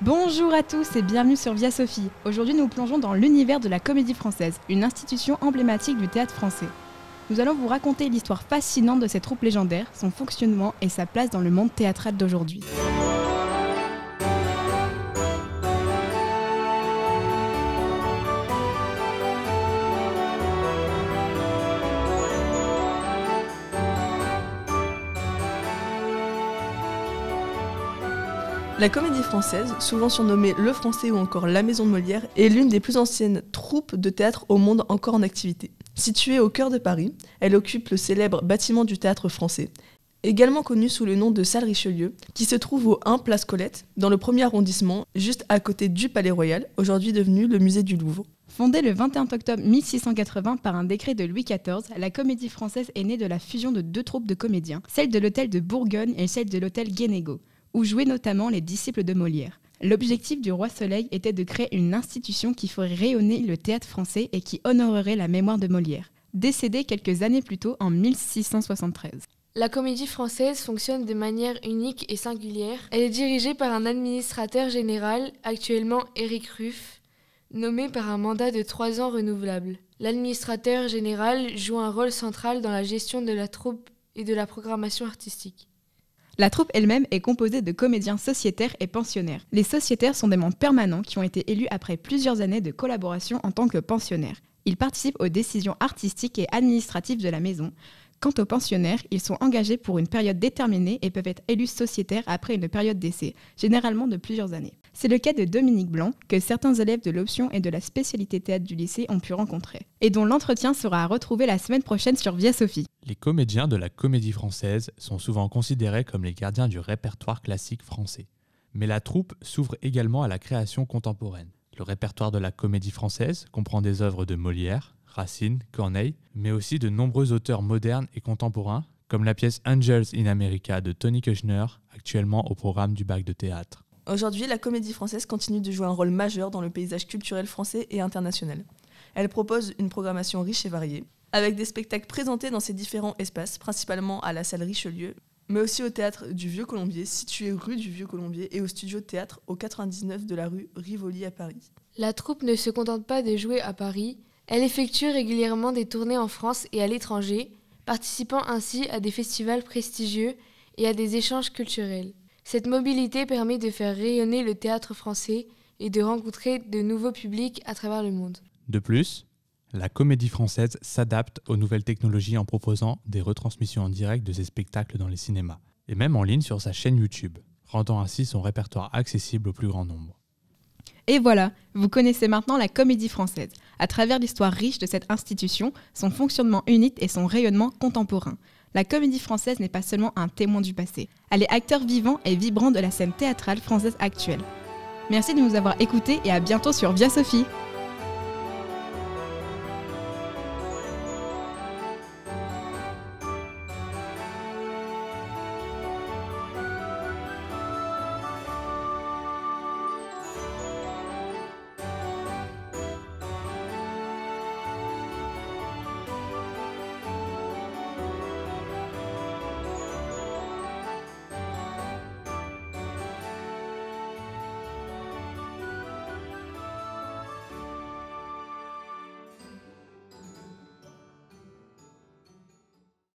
Bonjour à tous et bienvenue sur Via Sophie. Aujourd'hui, nous plongeons dans l'univers de la Comédie Française, une institution emblématique du théâtre français. Nous allons vous raconter l'histoire fascinante de cette troupe légendaire, son fonctionnement et sa place dans le monde théâtral d'aujourd'hui. La Comédie Française, souvent surnommée Le Français ou encore La Maison de Molière, est l'une des plus anciennes troupes de théâtre au monde encore en activité. Située au cœur de Paris, elle occupe le célèbre bâtiment du Théâtre Français, également connu sous le nom de Salle Richelieu, qui se trouve au 1 Place Colette, dans le 1er arrondissement, juste à côté du Palais Royal, aujourd'hui devenu le musée du Louvre. Fondée le 21 octobre 1680 par un décret de Louis XIV, la Comédie Française est née de la fusion de deux troupes de comédiens, celle de l'hôtel de Bourgogne et celle de l'hôtel Guénégaud, où jouaient notamment les disciples de Molière. L'objectif du Roi Soleil était de créer une institution qui ferait rayonner le théâtre français et qui honorerait la mémoire de Molière, décédé quelques années plus tôt en 1673. La Comédie Française fonctionne de manière unique et singulière. Elle est dirigée par un administrateur général, actuellement Éric Ruff, nommé par un mandat de 3 ans renouvelable. L'administrateur général joue un rôle central dans la gestion de la troupe et de la programmation artistique. La troupe elle-même est composée de comédiens sociétaires et pensionnaires. Les sociétaires sont des membres permanents qui ont été élus après plusieurs années de collaboration en tant que pensionnaires. Ils participent aux décisions artistiques et administratives de la maison. Quant aux pensionnaires, ils sont engagés pour une période déterminée et peuvent être élus sociétaires après une période d'essai, généralement de plusieurs années. C'est le cas de Dominique Blanc, que certains élèves de l'option et de la spécialité théâtre du lycée ont pu rencontrer, et dont l'entretien sera à retrouver la semaine prochaine sur Via Sophie. Les comédiens de la Comédie Française sont souvent considérés comme les gardiens du répertoire classique français. Mais la troupe s'ouvre également à la création contemporaine. Le répertoire de la Comédie Française comprend des œuvres de Molière, Racine, Corneille, mais aussi de nombreux auteurs modernes et contemporains, comme la pièce Angels in America de Tony Kushner, actuellement au programme du bac de théâtre. Aujourd'hui, la Comédie Française continue de jouer un rôle majeur dans le paysage culturel français et international. Elle propose une programmation riche et variée, avec des spectacles présentés dans ses différents espaces, principalement à la salle Richelieu, mais aussi au théâtre du Vieux-Colombier, situé rue du Vieux-Colombier, et au studio théâtre au 99 de la rue Rivoli à Paris. La troupe ne se contente pas de jouer à Paris, elle effectue régulièrement des tournées en France et à l'étranger, participant ainsi à des festivals prestigieux et à des échanges culturels. Cette mobilité permet de faire rayonner le théâtre français et de rencontrer de nouveaux publics à travers le monde. De plus, la Comédie Française s'adapte aux nouvelles technologies en proposant des retransmissions en direct de ses spectacles dans les cinémas, et même en ligne sur sa chaîne YouTube, rendant ainsi son répertoire accessible au plus grand nombre. Et voilà, vous connaissez maintenant la Comédie Française, à travers l'histoire riche de cette institution, son fonctionnement unique et son rayonnement contemporain. La Comédie Française n'est pas seulement un témoin du passé, elle est acteur vivant et vibrant de la scène théâtrale française actuelle. Merci de nous avoir écoutés et à bientôt sur Via Sophie.